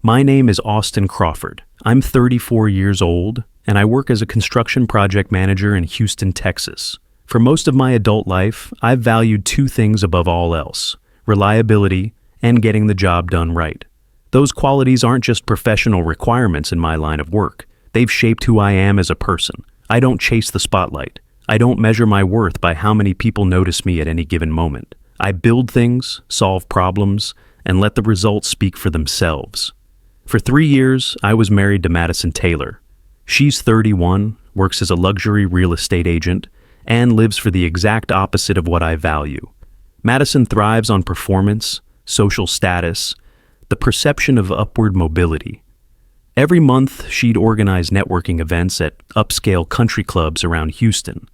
My name is Austin Crawford. I'm 34 years old, and I work as a construction project manager in Houston, Texas. For most of my adult life, I've valued two things above all else: reliability and getting the job done right. Those qualities aren't just professional requirements in my line of work. They've shaped who I am as a person. I don't chase the spotlight. I don't measure my worth by how many people notice me at any given moment. I build things, solve problems, and let the results speak for themselves. For 3 years, I was married to Madison Taylor. She's 31, works as a luxury real estate agent, and lives for the exact opposite of what I value. Madison thrives on performance, social status, the perception of upward mobility. Every month, she'd organize networking events at upscale country clubs around Houston,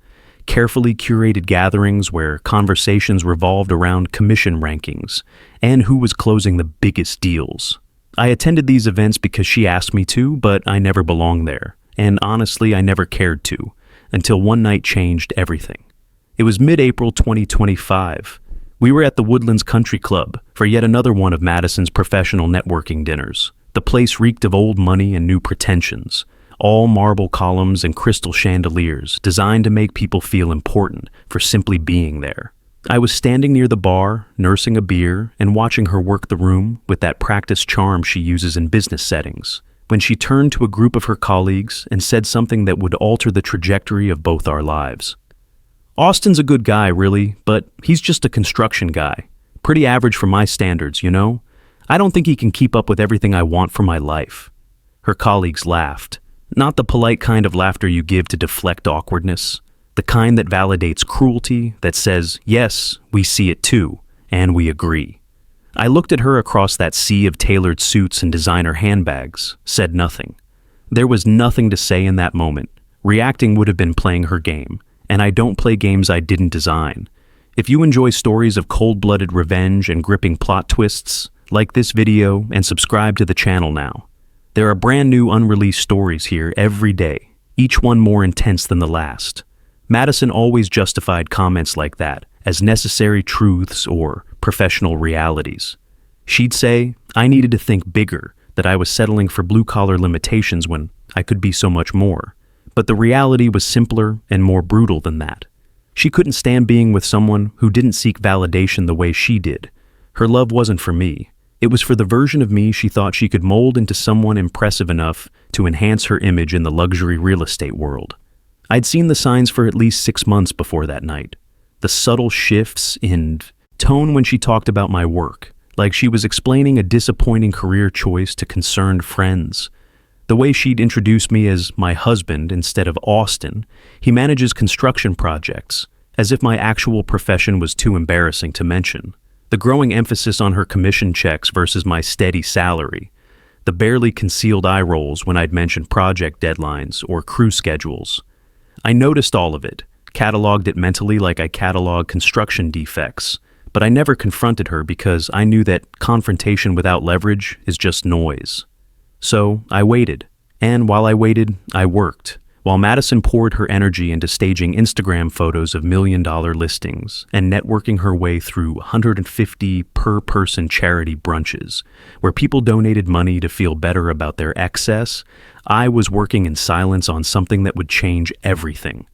carefully curated gatherings where conversations revolved around commission rankings and who was closing the biggest deals. I attended these events because she asked me to, but I never belonged there, and honestly, I never cared to, until one night changed everything. It was mid-April 2025. We were at the Woodlands Country Club for yet another one of Madison's professional networking dinners. The place reeked of old money and new pretensions, all marble columns and crystal chandeliers designed to make people feel important for simply being there. I was standing near the bar, nursing a beer, and watching her work the room with that practiced charm she uses in business settings, when she turned to a group of her colleagues and said something that would alter the trajectory of both our lives. "Austin's a good guy, really, but he's just a construction guy. Pretty average for my standards, you know? I don't think he can keep up with everything I want for my life." Her colleagues laughed. Not the polite kind of laughter you give to deflect awkwardness. The kind that validates cruelty, that says, yes, we see it too, and we agree. I looked at her across that sea of tailored suits and designer handbags, said nothing. There was nothing to say in that moment. Reacting would have been playing her game, and I don't play games I didn't design. If you enjoy stories of cold-blooded revenge and gripping plot twists, like this video and subscribe to the channel now. There are brand new unreleased stories here every day, each one more intense than the last. Madison always justified comments like that as necessary truths or professional realities. She'd say, I needed to think bigger, that I was settling for blue-collar limitations when I could be so much more. But the reality was simpler and more brutal than that. She couldn't stand being with someone who didn't seek validation the way she did. Her love wasn't for me. It was for the version of me she thought she could mold into someone impressive enough to enhance her image in the luxury real estate world. I'd seen the signs for at least 6 months before that night. The subtle shifts in tone when she talked about my work, like she was explaining a disappointing career choice to concerned friends. The way she'd introduce me as my husband instead of Austin. He manages construction projects, as if my actual profession was too embarrassing to mention. The growing emphasis on her commission checks versus my steady salary. The barely concealed eye rolls when I'd mention project deadlines or crew schedules. I noticed all of it, cataloged it mentally like I catalog construction defects, but I never confronted her because I knew that confrontation without leverage is just noise. So I waited, and while I waited, I worked. While Madison poured her energy into staging Instagram photos of million-dollar listings and networking her way through 150 per-person charity brunches, where people donated money to feel better about their excess, I was working in silence on something that would change everything.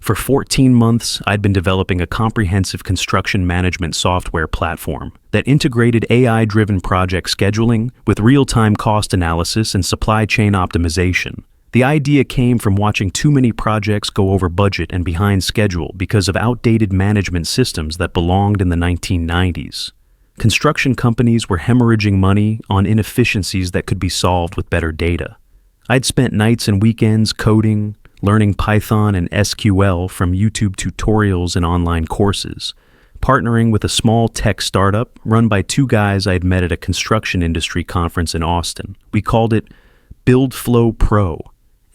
For 14 months, I'd been developing a comprehensive construction management software platform that integrated AI-driven project scheduling with real-time cost analysis and supply chain optimization. The idea came from watching too many projects go over budget and behind schedule because of outdated management systems that belonged in the 1990s. Construction companies were hemorrhaging money on inefficiencies that could be solved with better data. I'd spent nights and weekends coding, learning Python and SQL from YouTube tutorials and online courses, partnering with a small tech startup run by two guys I'd met at a construction industry conference in Austin. We called it BuildFlow Pro.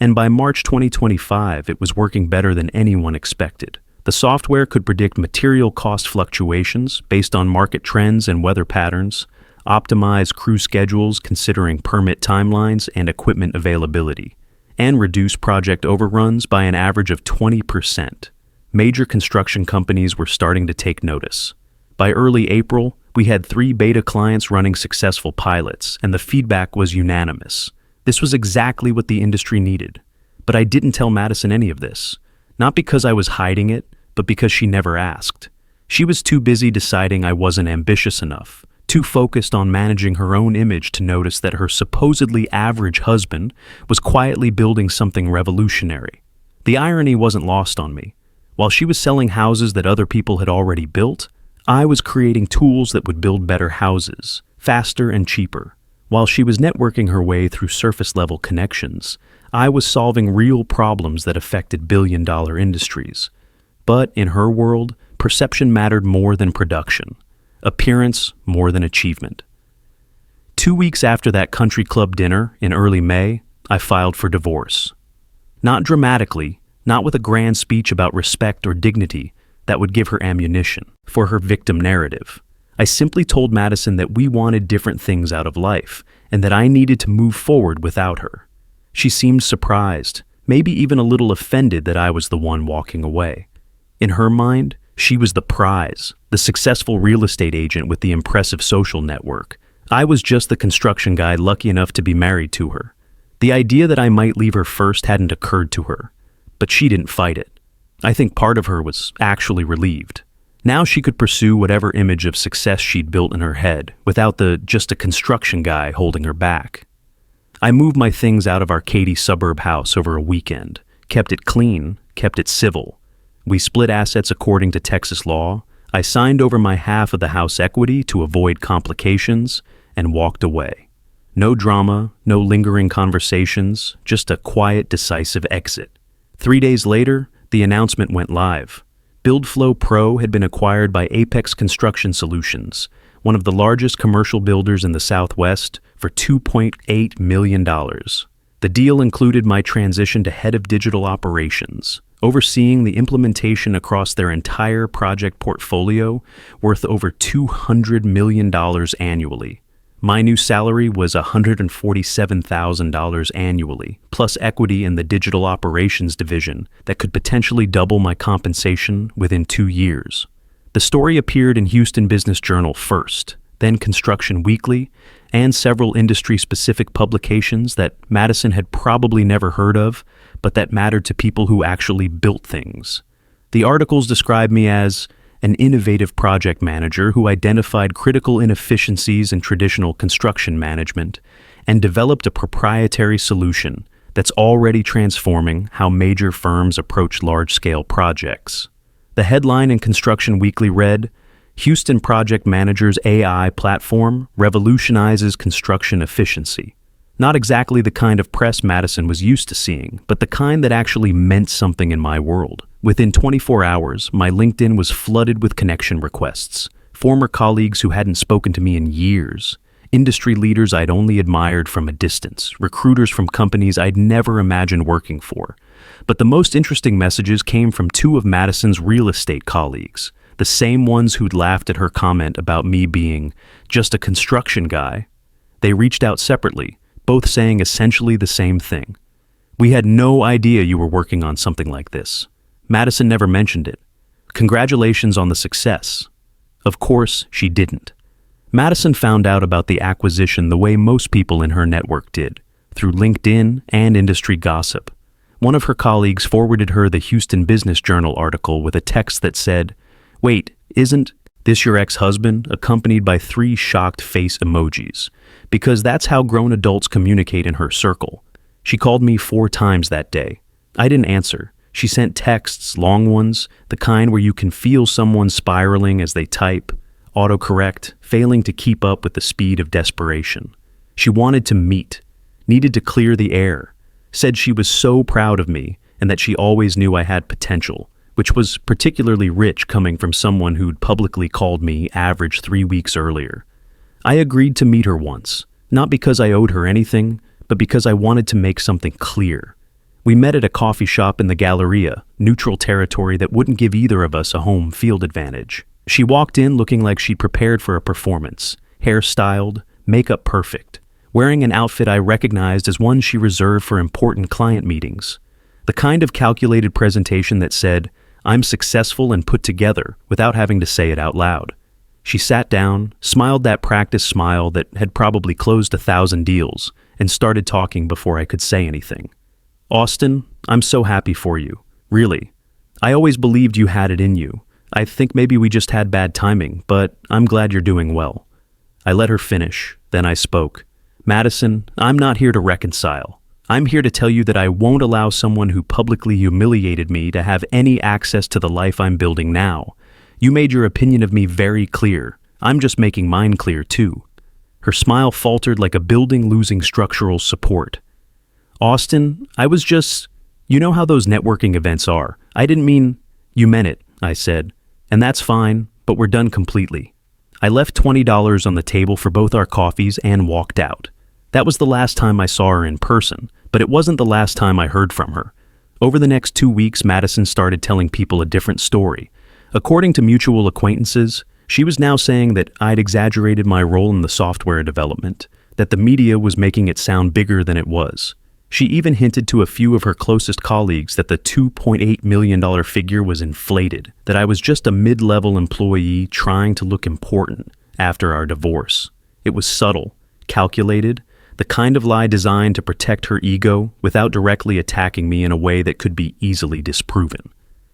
And by March 2025, it was working better than anyone expected. The software could predict material cost fluctuations based on market trends and weather patterns, optimize crew schedules considering permit timelines and equipment availability, and reduce project overruns by an average of 20%. Major construction companies were starting to take notice. By early April, we had 3 beta clients running successful pilots, and the feedback was unanimous. This was exactly what the industry needed. But I didn't tell Madison any of this. Not because I was hiding it, but because she never asked. She was too busy deciding I wasn't ambitious enough, too focused on managing her own image to notice that her supposedly average husband was quietly building something revolutionary. The irony wasn't lost on me. While she was selling houses that other people had already built, I was creating tools that would build better houses, faster and cheaper. While she was networking her way through surface-level connections, I was solving real problems that affected billion-dollar industries. But in her world, perception mattered more than production, appearance more than achievement. 2 weeks after that country club dinner in early May, I filed for divorce. Not dramatically, not with a grand speech about respect or dignity that would give her ammunition for her victim narrative. I simply told Madison that we wanted different things out of life and that I needed to move forward without her. She seemed surprised, maybe even a little offended that I was the one walking away. In her mind, she was the prize, the successful real estate agent with the impressive social network. I was just the construction guy lucky enough to be married to her. The idea that I might leave her first hadn't occurred to her, but she didn't fight it. I think part of her was actually relieved. Now she could pursue whatever image of success she'd built in her head without the just a construction guy holding her back. I moved my things out of our Katy suburb house over a weekend, kept it clean, kept it civil. We split assets according to Texas law. I signed over my half of the house equity to avoid complications and walked away. No drama, no lingering conversations, just a quiet, decisive exit. 3 days later, the announcement went live. BuildFlow Pro had been acquired by Apex Construction Solutions, one of the largest commercial builders in the Southwest, for $2.8 million. The deal included my transition to head of digital operations, overseeing the implementation across their entire project portfolio worth over $200 million annually. My new salary was $147,000 annually, plus equity in the digital operations division that could potentially double my compensation within 2 years. The story appeared in Houston Business Journal first, then Construction Weekly, and several industry-specific publications that Madison had probably never heard of, but that mattered to people who actually built things. The articles described me as an innovative project manager who identified critical inefficiencies in traditional construction management and developed a proprietary solution that's already transforming how major firms approach large-scale projects. The headline in Construction Weekly read, "Houston Project Manager's AI platform revolutionizes construction efficiency." Not exactly the kind of press Madison was used to seeing, but the kind that actually meant something in my world. Within 24 hours, my LinkedIn was flooded with connection requests. Former colleagues who hadn't spoken to me in years. Industry leaders I'd only admired from a distance. Recruiters from companies I'd never imagined working for. But the most interesting messages came from 2 of Madison's real estate colleagues. The same ones who'd laughed at her comment about me being just a construction guy. They reached out separately, both saying essentially the same thing. "We had no idea you were working on something like this. Madison never mentioned it. Congratulations on the success." Of course, she didn't. Madison found out about the acquisition the way most people in her network did, through LinkedIn and industry gossip. One of her colleagues forwarded her the Houston Business Journal article with a text that said, "Wait, isn't this your ex-husband?" accompanied by 3 shocked face emojis, because that's how grown adults communicate in her circle. She called me 4 times that day. I didn't answer. She sent texts, long ones, the kind where you can feel someone spiraling as they type, autocorrect, failing to keep up with the speed of desperation. She wanted to meet, needed to clear the air, said she was so proud of me and that she always knew I had potential, which was particularly rich coming from someone who'd publicly called me average 3 weeks earlier. I agreed to meet her once, not because I owed her anything, but because I wanted to make something clear. We met at a coffee shop in the Galleria, neutral territory that wouldn't give either of us a home field advantage. She walked in looking like she'd prepared for a performance, hair styled, makeup perfect, wearing an outfit I recognized as one she reserved for important client meetings. The kind of calculated presentation that said, "I'm successful and put together," without having to say it out loud. She sat down, smiled that practice smile that had probably closed 1,000 deals, and started talking before I could say anything. "Austin, I'm so happy for you. Really. I always believed you had it in you. I think maybe we just had bad timing, but I'm glad you're doing well." I let her finish, then I spoke. "Madison, I'm not here to reconcile. I'm here to tell you that I won't allow someone who publicly humiliated me to have any access to the life I'm building now. You made your opinion of me very clear. I'm just making mine clear too." Her smile faltered like a building losing structural support. "Austin, I was just... You know how those networking events are. I didn't mean..." "You meant it," I said. "And that's fine, but we're done completely." I left $20 on the table for both our coffees and walked out. That was the last time I saw her in person, but it wasn't the last time I heard from her. Over the next 2 weeks, Madison started telling people a different story. According to mutual acquaintances, she was now saying that I'd exaggerated my role in the software development, that the media was making it sound bigger than it was. She even hinted to a few of her closest colleagues that the $2.8 million figure was inflated, that I was just a mid-level employee trying to look important after our divorce. It was subtle, calculated, the kind of lie designed to protect her ego without directly attacking me in a way that could be easily disproven.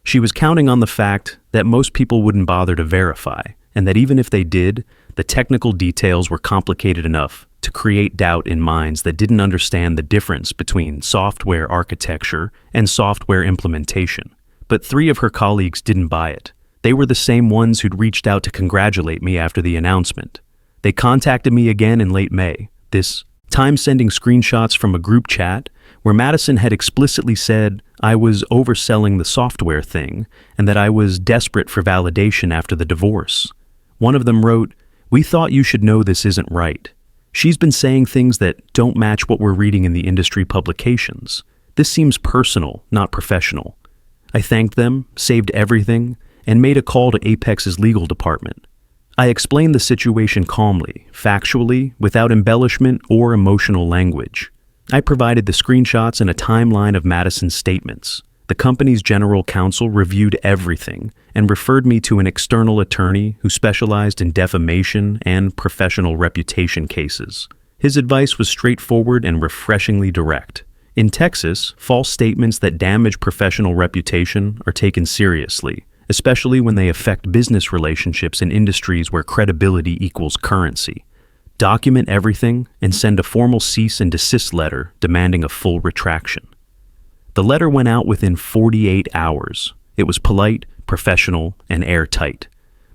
She was counting on the fact that most people wouldn't bother to verify, and that even if they did, the technical details were complicated enough to create doubt in minds that didn't understand the difference between software architecture and software implementation. But 3 of her colleagues didn't buy it. They were the same ones who'd reached out to congratulate me after the announcement. They contacted me again in late May, this time sending screenshots from a group chat where Madison had explicitly said I was overselling the software thing and that I was desperate for validation after the divorce. One of them wrote, "We thought you should know this isn't right. She's been saying things that don't match what we're reading in the industry publications. This seems personal, not professional." I thanked them, saved everything, and made a call to Apex's legal department. I explained the situation calmly, factually, without embellishment or emotional language. I provided the screenshots and a timeline of Madison's statements. The company's general counsel reviewed everything and referred me to an external attorney who specialized in defamation and professional reputation cases. His advice was straightforward and refreshingly direct. In Texas, false statements that damage professional reputation are taken seriously, especially when they affect business relationships in industries where credibility equals currency. Document everything and send a formal cease and desist letter demanding a full retraction. The letter went out within 48 hours. It was polite, professional, and airtight.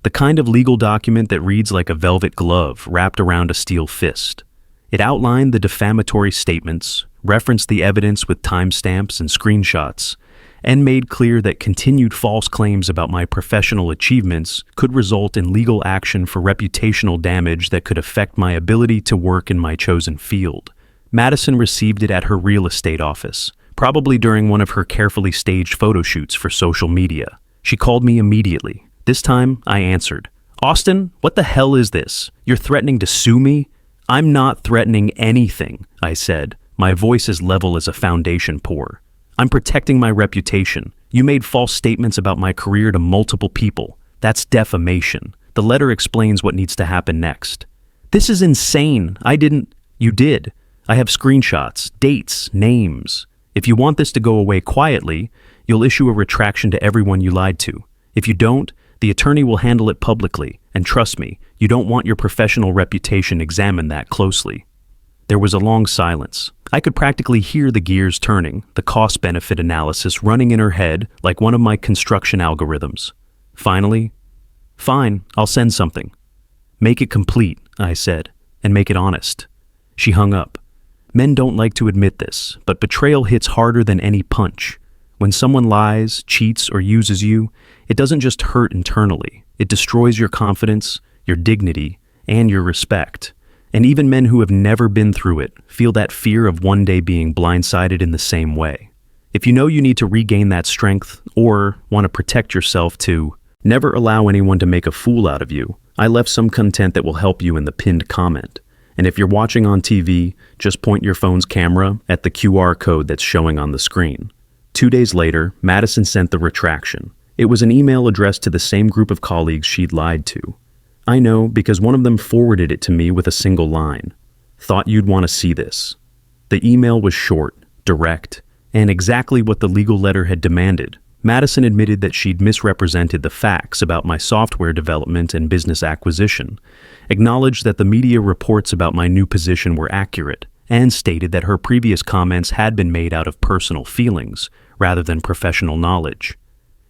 The kind of legal document that reads like a velvet glove wrapped around a steel fist. It outlined the defamatory statements, referenced the evidence with timestamps and screenshots, and made clear that continued false claims about my professional achievements could result in legal action for reputational damage that could affect my ability to work in my chosen field. Madison received it at her real estate office, probably during one of her carefully staged photo shoots for social media. She called me immediately. This time, I answered. "Austin, what the hell is this? You're threatening to sue me?" "I'm not threatening anything," I said, my voice as level as a foundation pour. "I'm protecting my reputation. You made false statements about my career to multiple people. That's defamation. The letter explains what needs to happen next." "This is insane. I didn't..." "You did. I have screenshots, dates, names. If you want this to go away quietly, you'll issue a retraction to everyone you lied to. If you don't, the attorney will handle it publicly, and trust me, you don't want your professional reputation examined that closely." There was a long silence. I could practically hear the gears turning, the cost-benefit analysis running in her head like one of my construction algorithms. Finally, "Fine, I'll send something." "Make it complete," I said, "and make it honest." She hung up. Men don't like to admit this, but betrayal hits harder than any punch. When someone lies, cheats, or uses you, it doesn't just hurt internally. It destroys your confidence, your dignity, and your respect. And even men who have never been through it feel that fear of one day being blindsided in the same way. If you know you need to regain that strength or want to protect yourself too, never allow anyone to make a fool out of you. I left some content that will help you in the pinned comment. And if you're watching on TV, just point your phone's camera at the QR code that's showing on the screen. 2 days later, Madison sent the retraction. It was an email addressed to the same group of colleagues she'd lied to. I know because one of them forwarded it to me with a single line. Thought you'd want to see this. The email was short, direct, and exactly what the legal letter had demanded. Madison admitted that she'd misrepresented the facts about my software development and business acquisition, acknowledged that the media reports about my new position were accurate, and stated that her previous comments had been made out of personal feelings rather than professional knowledge.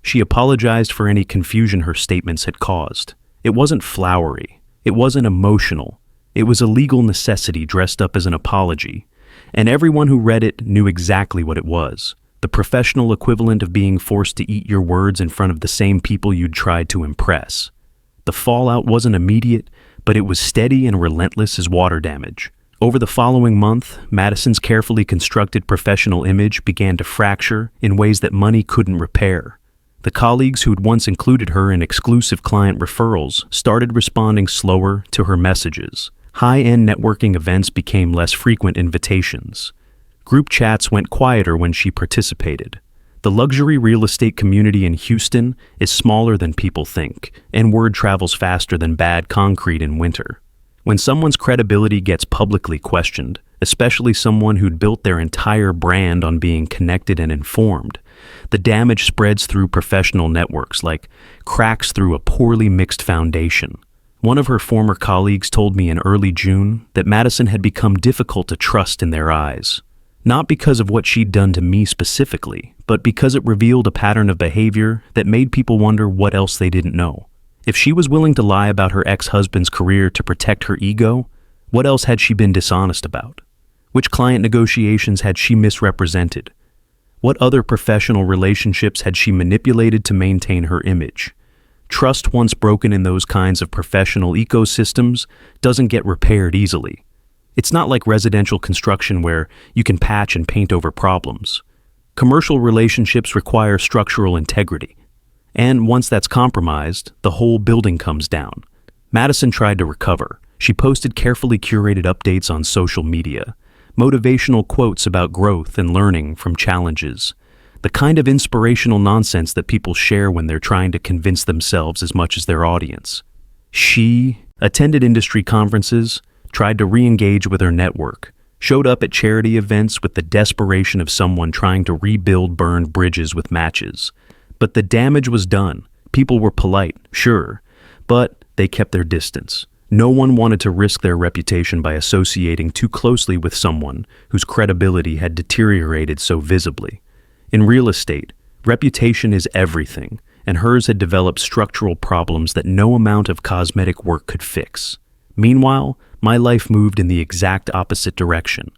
She apologized for any confusion her statements had caused. It wasn't flowery. It wasn't emotional. It was a legal necessity dressed up as an apology, and everyone who read it knew exactly what it was. The professional equivalent of being forced to eat your words in front of the same people you'd tried to impress. The fallout wasn't immediate, but it was steady and relentless as water damage. Over the following month, Madison's carefully constructed professional image began to fracture in ways that money couldn't repair. The colleagues who'd once included her in exclusive client referrals started responding slower to her messages. High-end networking events became less frequent invitations. Group chats went quieter when she participated. The luxury real estate community in Houston is smaller than people think, and word travels faster than bad concrete in winter. When someone's credibility gets publicly questioned, especially someone who'd built their entire brand on being connected and informed, the damage spreads through professional networks like cracks through a poorly mixed foundation. One of her former colleagues told me in early June that Madison had become difficult to trust in their eyes. Not because of what she'd done to me specifically, but because it revealed a pattern of behavior that made people wonder what else they didn't know. If she was willing to lie about her ex-husband's career to protect her ego, what else had she been dishonest about? Which client negotiations had she misrepresented? What other professional relationships had she manipulated to maintain her image? Trust once broken in those kinds of professional ecosystems doesn't get repaired easily. It's not like residential construction where you can patch and paint over problems. Commercial relationships require structural integrity. And once that's compromised, the whole building comes down. Madison tried to recover. She posted carefully curated updates on social media, motivational quotes about growth and learning from challenges, the kind of inspirational nonsense that people share when they're trying to convince themselves as much as their audience. She attended industry conferences, tried to re-engage with her network, showed up at charity events with the desperation of someone trying to rebuild burned bridges with matches. But the damage was done. People were polite, sure, but they kept their distance. No one wanted to risk their reputation by associating too closely with someone whose credibility had deteriorated so visibly. In real estate, reputation is everything, and hers had developed structural problems that no amount of cosmetic work could fix. Meanwhile, my life moved in the exact opposite direction.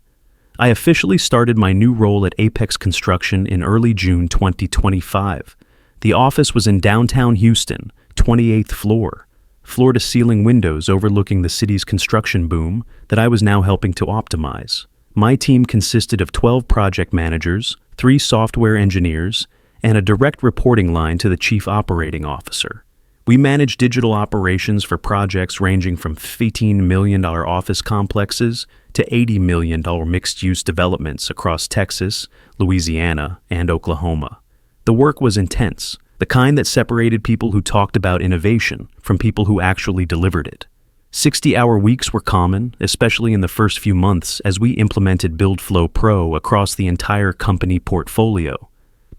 I officially started my new role at Apex Construction in early June 2025. The office was in downtown Houston, 28th floor, floor-to-ceiling windows overlooking the city's construction boom that I was now helping to optimize. My team consisted of 12 project managers, 3 software engineers, and a direct reporting line to the chief operating officer. We managed digital operations for projects ranging from $15 million office complexes to $80 million mixed-use developments across Texas, Louisiana, and Oklahoma. The work was intense, the kind that separated people who talked about innovation from people who actually delivered it. 60-hour weeks were common, especially in the first few months as we implemented BuildFlow Pro across the entire company portfolio.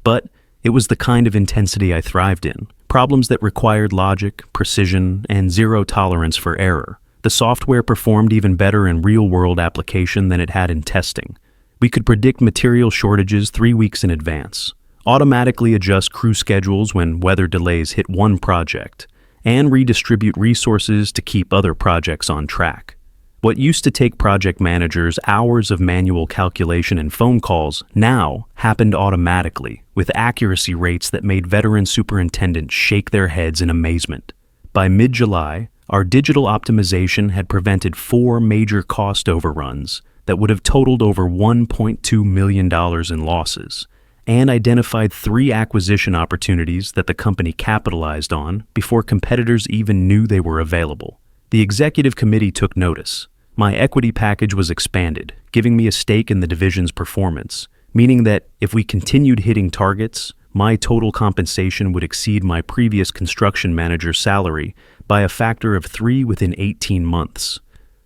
But it was the kind of intensity I thrived in. Problems that required logic, precision, and zero tolerance for error. The software performed even better in real-world application than it had in testing. We could predict material shortages 3 weeks in advance, automatically adjust crew schedules when weather delays hit one project, and redistribute resources to keep other projects on track. What used to take project managers hours of manual calculation and phone calls now happened automatically, with accuracy rates that made veteran superintendents shake their heads in amazement. By mid-July, our digital optimization had prevented 4 major cost overruns that would have totaled over $1.2 million in losses, and identified 3 acquisition opportunities that the company capitalized on before competitors even knew they were available. The executive committee took notice. My equity package was expanded, giving me a stake in the division's performance, meaning that if we continued hitting targets, my total compensation would exceed my previous construction manager's salary by a factor of 3 within 18 months.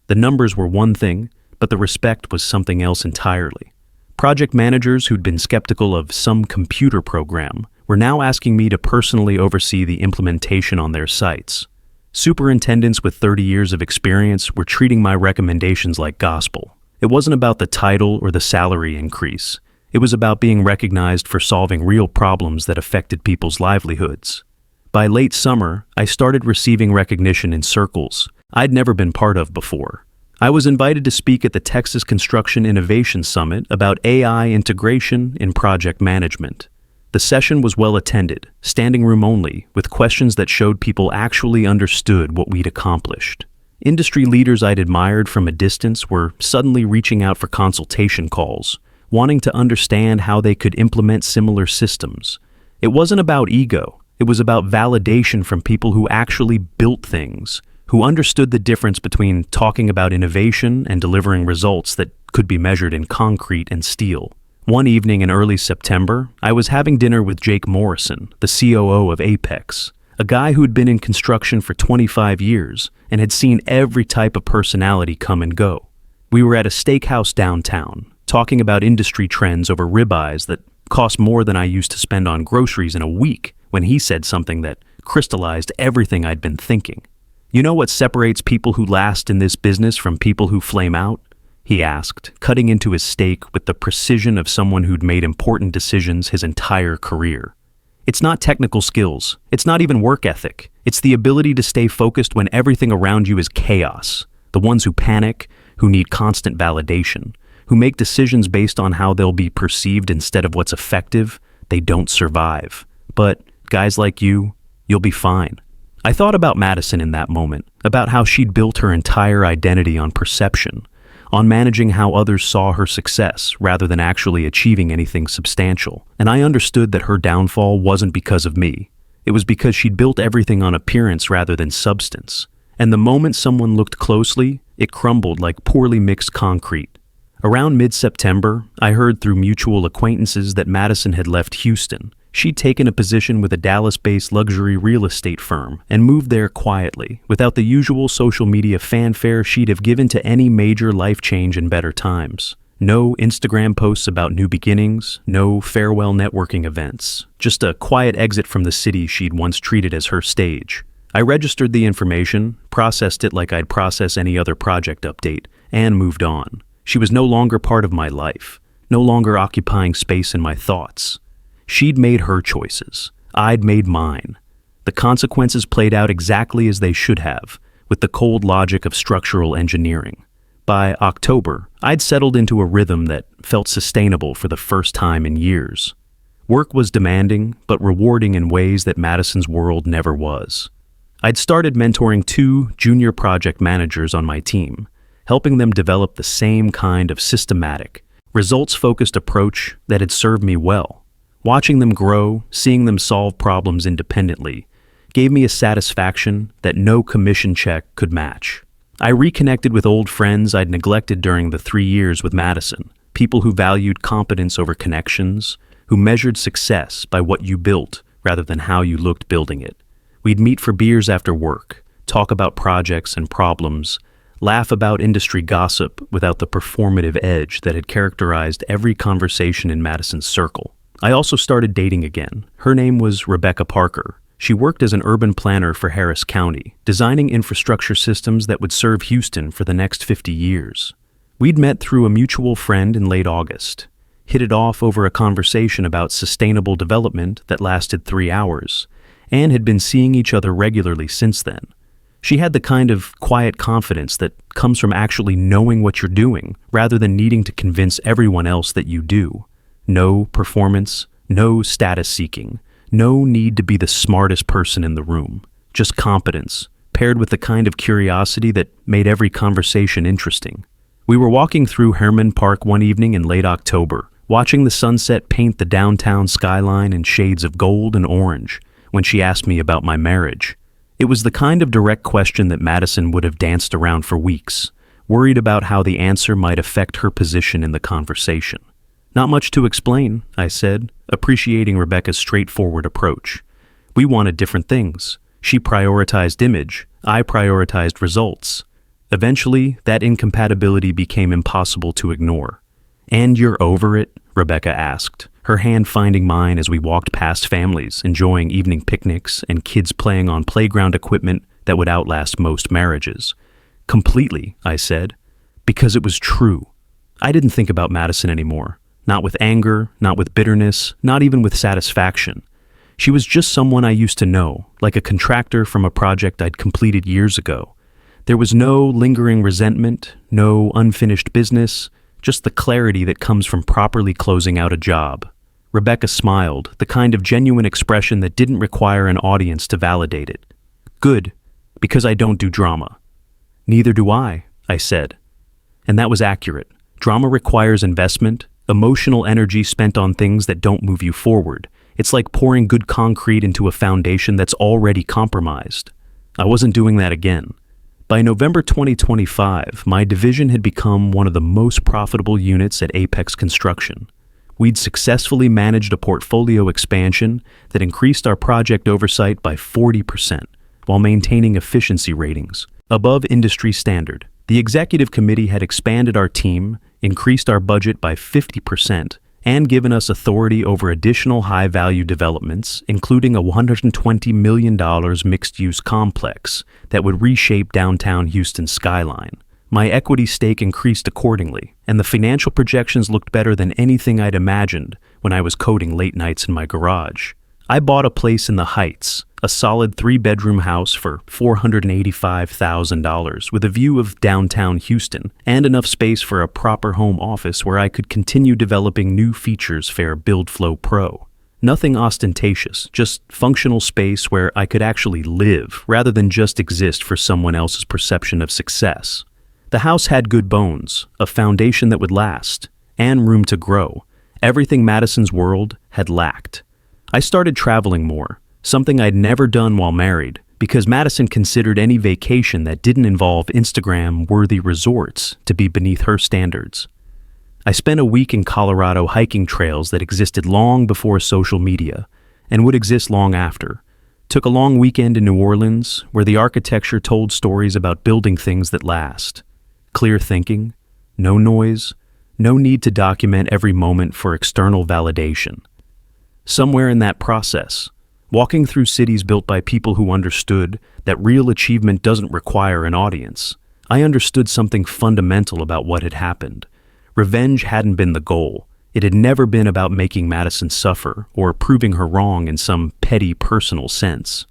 The numbers were one thing, but the respect was something else entirely. Project managers who'd been skeptical of some computer program were now asking me to personally oversee the implementation on their sites. Superintendents with 30 years of experience were treating my recommendations like gospel. It wasn't about the title or the salary increase. It was about being recognized for solving real problems that affected people's livelihoods. By late summer, I started receiving recognition in circles I'd never been part of before. I was invited to speak at the Texas Construction Innovation Summit about AI integration in project management. The session was well attended, standing room only, with questions that showed people actually understood what we'd accomplished. Industry leaders I'd admired from a distance were suddenly reaching out for consultation calls, wanting to understand how they could implement similar systems. It wasn't about ego. It was about validation from people who actually built things, who understood the difference between talking about innovation and delivering results that could be measured in concrete and steel. One evening in early September, I was having dinner with Jake Morrison, the COO of Apex, a guy who'd been in construction for 25 years and had seen every type of personality come and go. We were at a steakhouse downtown, talking about industry trends over ribeyes that cost more than I used to spend on groceries in a week, when he said something that crystallized everything I'd been thinking. "You know what separates people who last in this business from people who flame out?" he asked, cutting into his steak with the precision of someone who'd made important decisions his entire career. "It's not technical skills. It's not even work ethic. It's the ability to stay focused when everything around you is chaos. The ones who panic, who need constant validation, who make decisions based on how they'll be perceived instead of what's effective, they don't survive. But guys like you, you'll be fine." I thought about Madison in that moment, about how she'd built her entire identity on perception, on managing how others saw her success rather than actually achieving anything substantial. And I understood that her downfall wasn't because of me. It was because she'd built everything on appearance rather than substance. And the moment someone looked closely, it crumbled like poorly mixed concrete. Around mid-September, I heard through mutual acquaintances that Madison had left Houston. She'd taken a position with a Dallas-based luxury real estate firm and moved there quietly, without the usual social media fanfare she'd have given to any major life change in better times. No Instagram posts about new beginnings, no farewell networking events, just a quiet exit from the city she'd once treated as her stage. I registered the information, processed it like I'd process any other project update, and moved on. She was no longer part of my life, no longer occupying space in my thoughts. She'd made her choices. I'd made mine. The consequences played out exactly as they should have, with the cold logic of structural engineering. By October, I'd settled into a rhythm that felt sustainable for the first time in years. Work was demanding, but rewarding in ways that Madison's world never was. I'd started mentoring 2 junior project managers on my team, helping them develop the same kind of systematic, results-focused approach that had served me well. Watching them grow, seeing them solve problems independently, gave me a satisfaction that no commission check could match. I reconnected with old friends I'd neglected during the 3 years with Madison, people who valued competence over connections, who measured success by what you built rather than how you looked building it. We'd meet for beers after work, talk about projects and problems, laugh about industry gossip without the performative edge that had characterized every conversation in Madison's circle. I also started dating again. Her name was Rebecca Parker. She worked as an urban planner for Harris County, designing infrastructure systems that would serve Houston for the next 50 years. We'd met through a mutual friend in late August, hit it off over a conversation about sustainable development that lasted 3 hours, and had been seeing each other regularly since then. She had the kind of quiet confidence that comes from actually knowing what you're doing, rather than needing to convince everyone else that you do. No performance, no status seeking, no need to be the smartest person in the room. Just competence, paired with the kind of curiosity that made every conversation interesting. We were walking through Herman Park one evening in late October, watching the sunset paint the downtown skyline in shades of gold and orange, when she asked me about my marriage. It was the kind of direct question that Madison would have danced around for weeks, worried about how the answer might affect her position in the conversation. "Not much to explain," I said, appreciating Rebecca's straightforward approach. "We wanted different things. She prioritized image, I prioritized results. Eventually, that incompatibility became impossible to ignore. "And you're over it?" Rebecca asked, her hand finding mine as we walked past families enjoying evening picnics and kids playing on playground equipment that would outlast most marriages. "Completely," I said, because it was true. I didn't think about Madison anymore. Not with anger, not with bitterness, not even with satisfaction. She was just someone I used to know, like a contractor from a project I'd completed years ago. There was no lingering resentment, no unfinished business, just the clarity that comes from properly closing out a job. Rebecca smiled, the kind of genuine expression that didn't require an audience to validate it. "Good, because I don't do drama." "Neither do I said. And that was accurate. Drama requires investment, emotional energy spent on things that don't move you forward. It's like pouring good concrete into a foundation that's already compromised. I wasn't doing that again. By November 2025, my division had become one of the most profitable units at Apex Construction. We'd successfully managed a portfolio expansion that increased our project oversight by 40%, while maintaining efficiency ratings above industry standard. The executive committee had expanded our team, increased our budget by 50%, and given us authority over additional high-value developments, including a $120 million mixed-use complex that would reshape downtown Houston's skyline. My equity stake increased accordingly, and the financial projections looked better than anything I'd imagined when I was coding late nights in my garage. I bought a place in the Heights, a solid 3-bedroom house for $485,000 with a view of downtown Houston and enough space for a proper home office where I could continue developing new features for BuildFlow Pro. Nothing ostentatious, just functional space where I could actually live rather than just exist for someone else's perception of success. The house had good bones, a foundation that would last, and room to grow. Everything Madison's world had lacked. I started traveling more, something I'd never done while married, because Madison considered any vacation that didn't involve Instagram-worthy resorts to be beneath her standards. I spent a week in Colorado hiking trails that existed long before social media and would exist long after. Took a long weekend in New Orleans, where the architecture told stories about building things that last. Clear thinking, no noise, no need to document every moment for external validation. Somewhere in that process, walking through cities built by people who understood that real achievement doesn't require an audience, I understood something fundamental about what had happened. Revenge hadn't been the goal. It had never been about making Madison suffer or proving her wrong in some petty personal sense.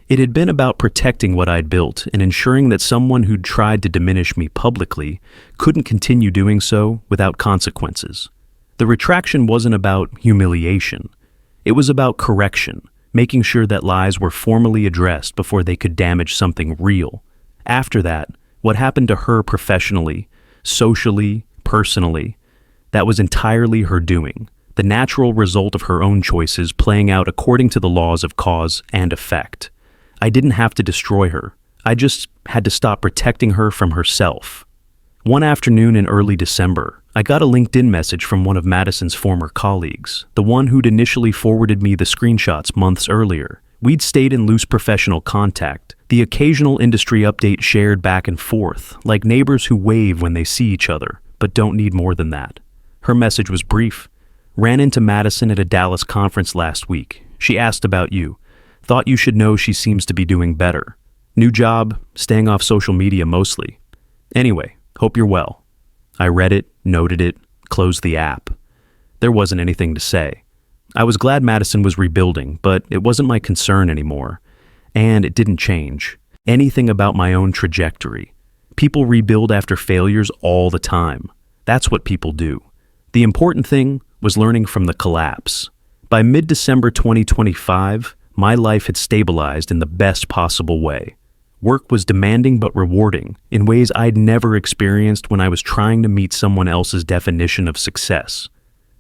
It had been about protecting what I'd built and ensuring that someone who'd tried to diminish me publicly couldn't continue doing so without consequences. The retraction wasn't about humiliation. It was about correction, making sure that lies were formally addressed before they could damage something real. After that, what happened to her professionally, socially, personally, that was entirely her doing, the natural result of her own choices playing out according to the laws of cause and effect. I didn't have to destroy her. I just had to stop protecting her from herself. One afternoon in early December, I got a LinkedIn message from one of Madison's former colleagues, the one who'd initially forwarded me the screenshots months earlier. We'd stayed in loose professional contact, the occasional industry update shared back and forth, like neighbors who wave when they see each other, but don't need more than that. Her message was brief. "Ran into Madison at a Dallas conference last week. She asked about you. Thought you should know she seems to be doing better. New job, staying off social media mostly. Anyway, hope you're well." I read it, noted it, closed the app. There wasn't anything to say. I was glad Madison was rebuilding, but it wasn't my concern anymore. And it didn't change anything about my own trajectory. People rebuild after failures all the time. That's what people do. The important thing was learning from the collapse. By mid-December 2025, my life had stabilized in the best possible way. Work was demanding but rewarding in ways I'd never experienced when I was trying to meet someone else's definition of success.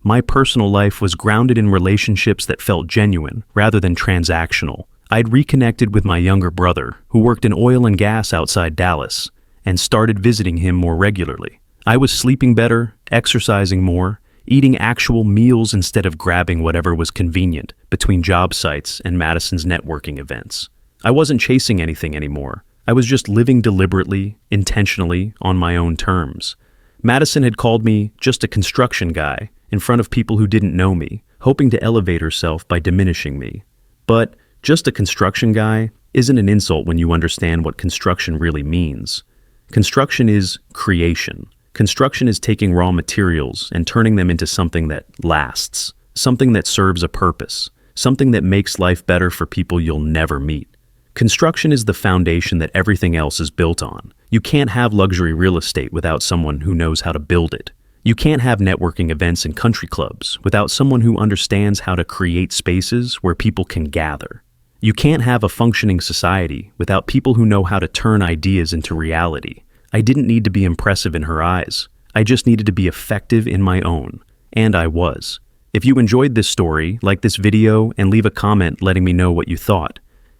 My personal life was grounded in relationships that felt genuine rather than transactional. I'd reconnected with my younger brother, who worked in oil and gas outside Dallas, and started visiting him more regularly. I was sleeping better, exercising more, eating actual meals instead of grabbing whatever was convenient between job sites and Madison's networking events. I wasn't chasing anything anymore. I was just living deliberately, intentionally, on my own terms. Madison had called me just a construction guy in front of people who didn't know me, hoping to elevate herself by diminishing me. But just a construction guy isn't an insult when you understand what construction really means. Construction is creation. Construction is taking raw materials and turning them into something that lasts, something that serves a purpose, something that makes life better for people you'll never meet. Construction is the foundation that everything else is built on. You can't have luxury real estate without someone who knows how to build it. You can't have networking events and country clubs without someone who understands how to create spaces where people can gather. You can't have a functioning society without people who know how to turn ideas into reality. I didn't need to be impressive in her eyes. I just needed to be effective in my own. And I was. If you enjoyed this story, like this video and leave a comment letting me know what you thought.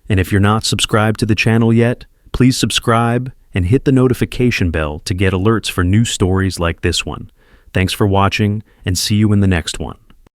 And if you're not subscribed to the channel yet, please subscribe and hit the notification bell to get alerts for new stories like this one. Thanks for watching, and see you in the next one.